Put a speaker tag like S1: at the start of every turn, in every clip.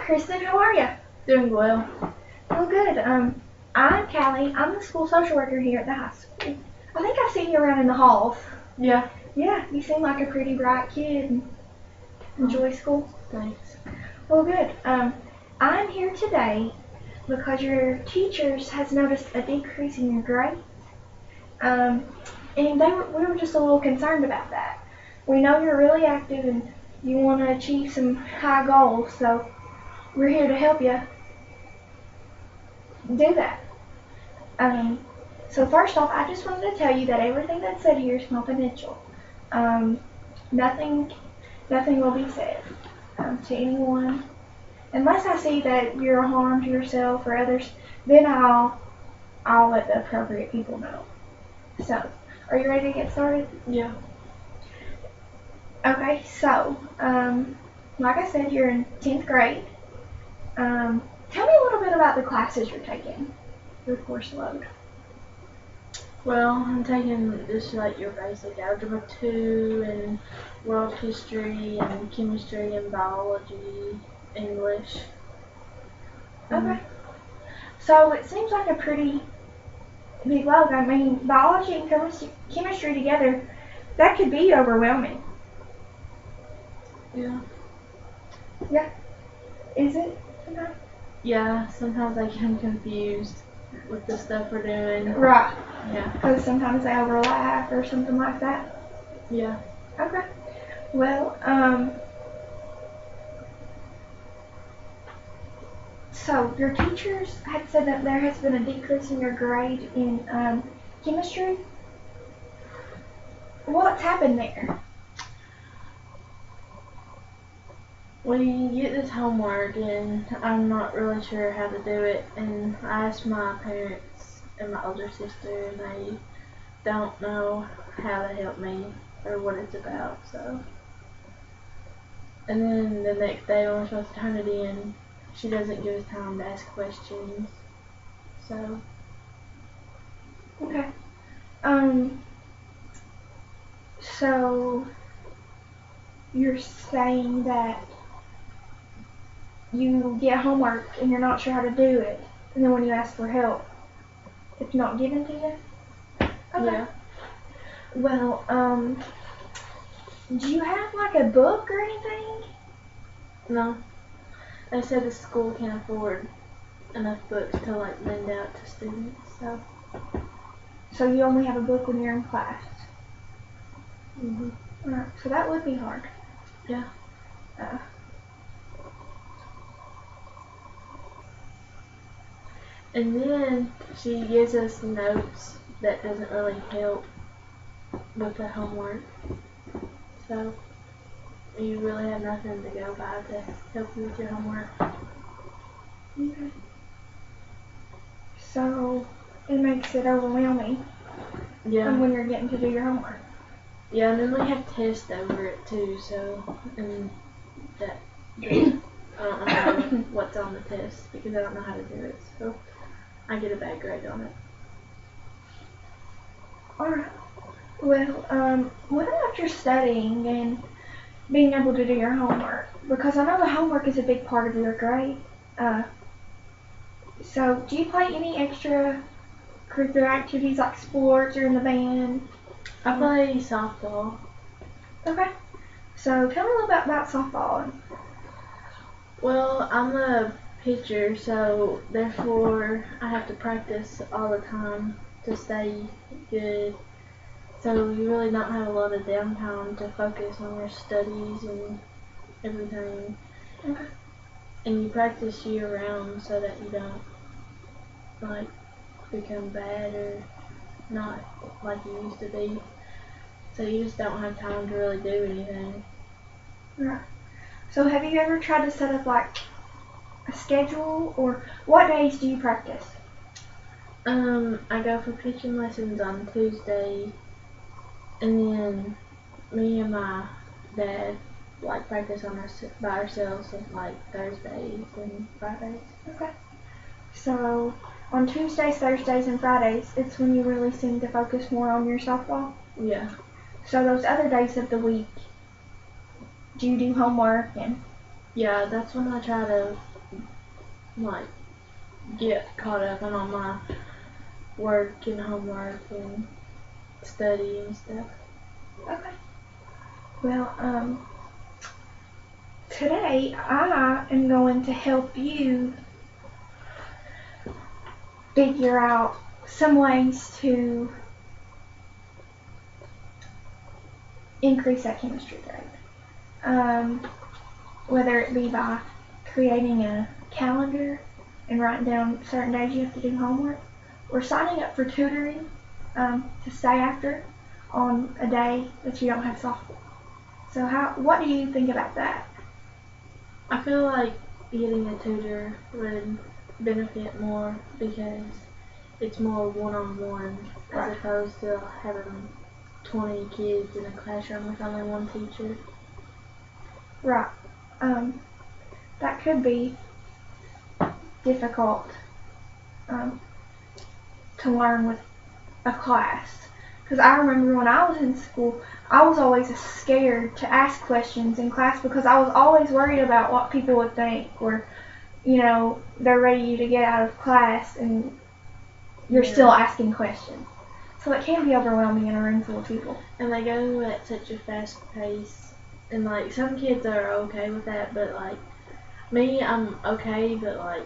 S1: Kristen. How are you?
S2: Doing well.
S1: Oh, good. I'm Callie. I'm the school social worker here at the high school. I think I've seen you around in the halls.
S2: Yeah.
S1: Yeah, you seem like a pretty bright kid and enjoy school.
S2: Thanks.
S1: Well, good. I'm here today because your teachers has noticed a decrease in your grades. And we were just a little concerned about that. We know you're really active and you want to achieve some high goals, so we're here to help you do that. So first off, I just wanted to tell you that everything that's said here is confidential. Nothing will be said to anyone unless I see that you're a harm to yourself or others. Then I'll let the appropriate people know. So, are you ready to get started?
S2: Yeah.
S1: Okay. So, like I said, you're in 10th grade. Tell me a little bit about the classes you're taking. Your course load.
S2: Well, I'm taking just like your basic algebra 2 and world history and chemistry and biology, English.
S1: Okay. So it seems like a pretty big load. I mean, biology and chemistry together, that could be overwhelming.
S2: Yeah.
S1: Yeah. Is it? Okay.
S2: Yeah, sometimes I get confused with the stuff we're doing.
S1: Right.
S2: Yeah.
S1: Because sometimes they overlap or something like that.
S2: Yeah.
S1: Okay. Well, so your teachers had said that there has been a decrease in your grade in chemistry. What's happened there?
S2: We get this homework and I'm not really sure how to do it, and I asked my parents and my older sister and they don't know how to help me or what it's about, so. And then the next day when we're supposed to turn it in, she doesn't give us time to ask questions, so.
S1: Okay. So you're saying that you get homework and you're not sure how to do it, and then when you ask for help, it's not given to you? Okay.
S2: Yeah.
S1: Well, do you have like a book or anything?
S2: No. They said the school can't afford enough books to like lend out to students, so.
S1: So you only have a book when you're in class?
S2: Mhm.
S1: Alright, so that would be hard.
S2: Yeah. And then she gives us notes that doesn't really help with the homework. So you really have nothing to go by to help you with your homework.
S1: Okay. So it makes it overwhelming
S2: Yeah.
S1: when you're getting to do your homework.
S2: Yeah, and then we have tests over it too, so, and that, I don't know what's on the test because I don't know how to do it, so I get a bad grade on it.
S1: Alright. Well, what about your studying and being able to do your homework? Because I know the homework is a big part of your grade. So do you play any extra curricular activities like sports or in the band?
S2: I play softball.
S1: Okay. So tell me a little bit about softball.
S2: Well, I'm a pitcher, so therefore I have to practice all the time to stay good. So you really don't have a lot of downtime to focus on your studies and everything.
S1: Okay.
S2: And you practice year round so that you don't like become bad or not like you used to be. So you just don't have time to really do anything.
S1: Right. So have you ever tried to set up like a schedule, or what days do you practice?
S2: I go for pitching lessons on Tuesday, and then me and my dad like practice by ourselves on like Thursdays and Fridays.
S1: Okay. So on Tuesdays, Thursdays, and Fridays, it's when you really seem to focus more on your softball?
S2: Yeah.
S1: So those other days of the week, do you do homework and?
S2: Yeah, that's when I try to like get caught up on all my work and homework and study and stuff.
S1: Okay. Well, today I am going to help you figure out some ways to increase that chemistry grade. Whether it be by creating a calendar and writing down certain days you have to do homework, or signing up for tutoring to stay after on a day that you don't have softball. So what do you think about that?
S2: I feel like getting a tutor would benefit more because it's more one-on-one as opposed to having 20 kids in a classroom with only one teacher.
S1: Right. That could be difficult to learn with a class. Because I remember when I was in school, I was always scared to ask questions in class because I was always worried about what people would think, or, they're ready to get out of class and you're still asking questions. So it can be overwhelming in a room full of people.
S2: And they go at such a fast pace. And like some kids are okay with that, but like me, I'm okay, but like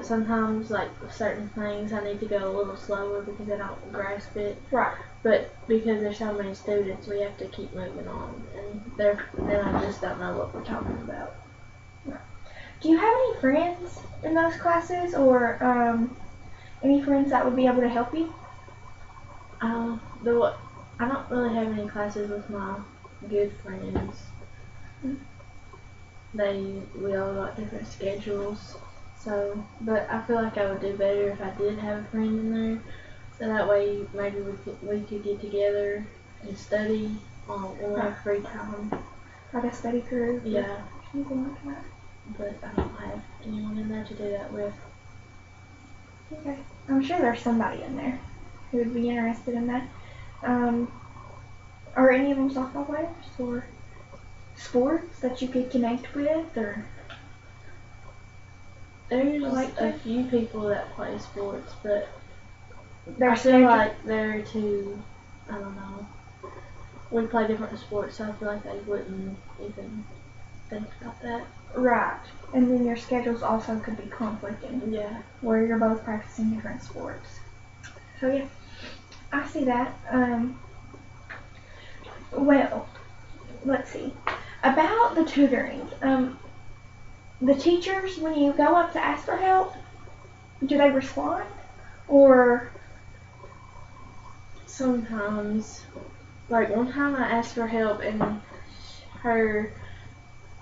S2: sometimes like certain things I need to go a little slower because I don't grasp it.
S1: Right.
S2: But because there's so many students, we have to keep moving on, and then I just don't know what we're talking about.
S1: Do you have any friends in those classes, or any friends that would be able to help you?
S2: I don't really have any classes with my good friends. We all got different schedules, but I feel like I would do better if I did have a friend in there, so that way maybe we could get together and study when we have free time.
S1: Like a study group?
S2: Yeah.
S1: Something like that.
S2: But I don't have anyone in there to do that with.
S1: Okay. I'm sure there's somebody in there who would be interested in that. Are any of them softball players or sports that you could connect with, or?
S2: There's a few people that play sports, but
S1: I
S2: feel like they're too, I don't know. We play different sports, so I feel like they wouldn't even think about that.
S1: Right. And then your schedules also could be conflicting.
S2: Yeah.
S1: Where you're both practicing different sports. So yeah, I see that. Well, let's see. About the tutoring, the teachers, when you go up to ask for help, do they respond? Or?
S2: Sometimes. Like one time I asked for help and her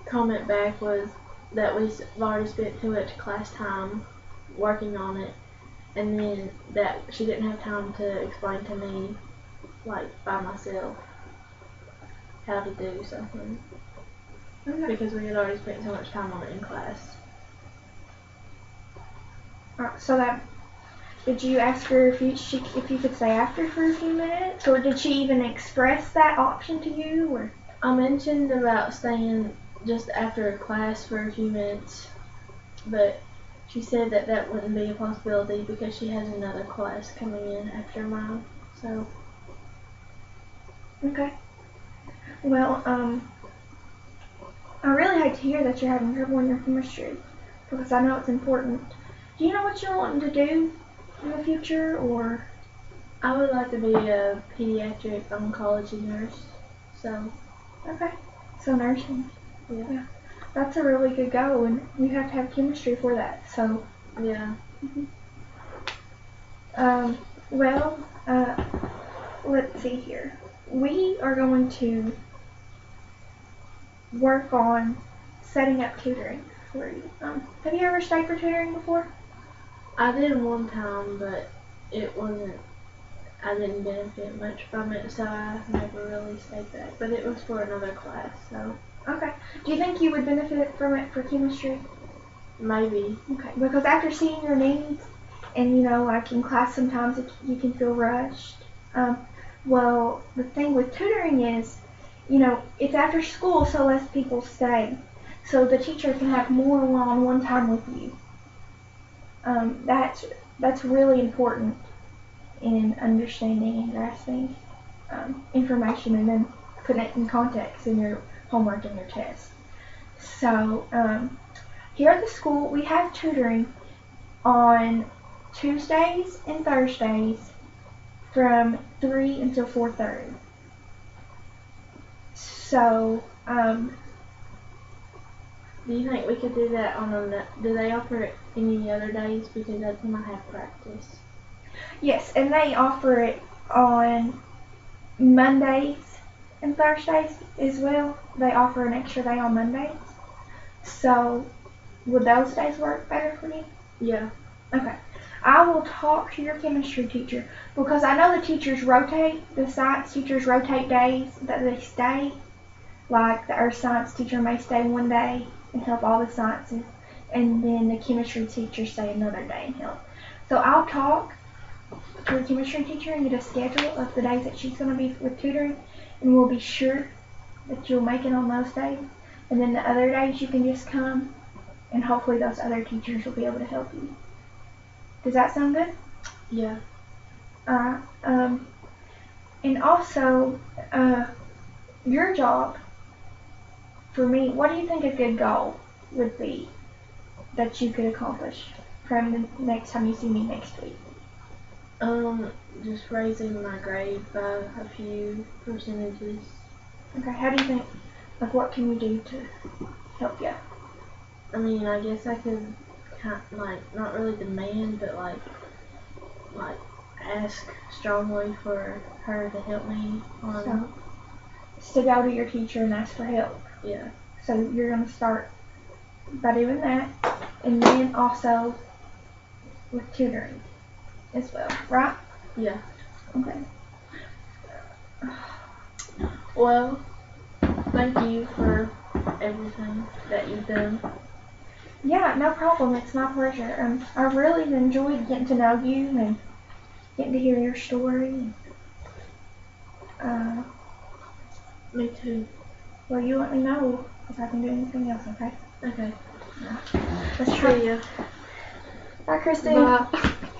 S2: comment back was that we've already spent too much class time working on it, and then that she didn't have time to explain to me, like by myself, how to do something. Okay. Because we had already spent so much time on it in class.
S1: Did you ask her if you could stay after for a few minutes, or did she even express that option to you? Or?
S2: I mentioned about staying just after class for a few minutes, but she said that wouldn't be a possibility because she has another class coming in after mine. So.
S1: Okay. Well, I really hate to hear that you're having trouble in your chemistry, because I know it's important. Do you know what you're wanting to do in the future, or?
S2: I would like to be a pediatric oncology nurse. So.
S1: Okay. So nursing.
S2: Yeah.
S1: That's a really good goal, and you have to have chemistry for that. So.
S2: Yeah.
S1: Well, let's see here. We are going to work on setting up tutoring for you. Have you ever stayed for tutoring before?
S2: I did one time, but I didn't benefit much from it, so I never really stayed back. But it was for another class, so.
S1: Okay. Do you think you would benefit from it for chemistry?
S2: Maybe.
S1: Okay. Because after seeing your needs, and like in class sometimes you can feel rushed. Well, the thing with tutoring is, it's after school, so less people stay. So the teacher can have more one-on-one time with you. That's really important in understanding and grasping information and then putting it in context in your homework and your test. So here at the school we have tutoring on Tuesdays and Thursdays from 3 until 4:30. So
S2: Do you think we could do that on do they offer it any other days? Because that's when I have practice.
S1: yes, and they offer it on Mondays and Thursdays as well. They offer an extra day on Mondays. So would those days work better for you?
S2: Yeah.
S1: Okay. I will talk to your chemistry teacher because I know the teachers rotate, the science teachers rotate days that they stay. Like the earth science teacher may stay one day and help all the sciences, and then the chemistry teacher stay another day and help. So I'll talk to the chemistry teacher and get a schedule of the days that she's going to be with tutoring, and we'll be sure that you'll make it on those days. And then the other days you can just come, and hopefully those other teachers will be able to help you. Does that sound good?
S2: Yeah.
S1: Alright. And also, your job, for me, what do you think a good goal would be that you could accomplish from the next time you see me next week?
S2: Just raising my grade by a few percentages.
S1: Okay, how do you think, like what can we do to help you?
S2: I mean, I guess I could not really demand, but like ask strongly for her to help me on.
S1: So go to your teacher and ask for help.
S2: Yeah.
S1: So you're gonna start by doing that, and then also with tutoring as well, right?
S2: Yeah.
S1: Okay.
S2: Well, thank you for everything that you've done.
S1: Yeah, no problem. It's my pleasure. I really enjoyed getting to know you and getting to hear your story.
S2: Me too.
S1: Well, you let me know if I can do anything else, okay?
S2: Okay.
S1: Let's try.
S2: See ya.
S1: Bye, Christine.
S2: Bye.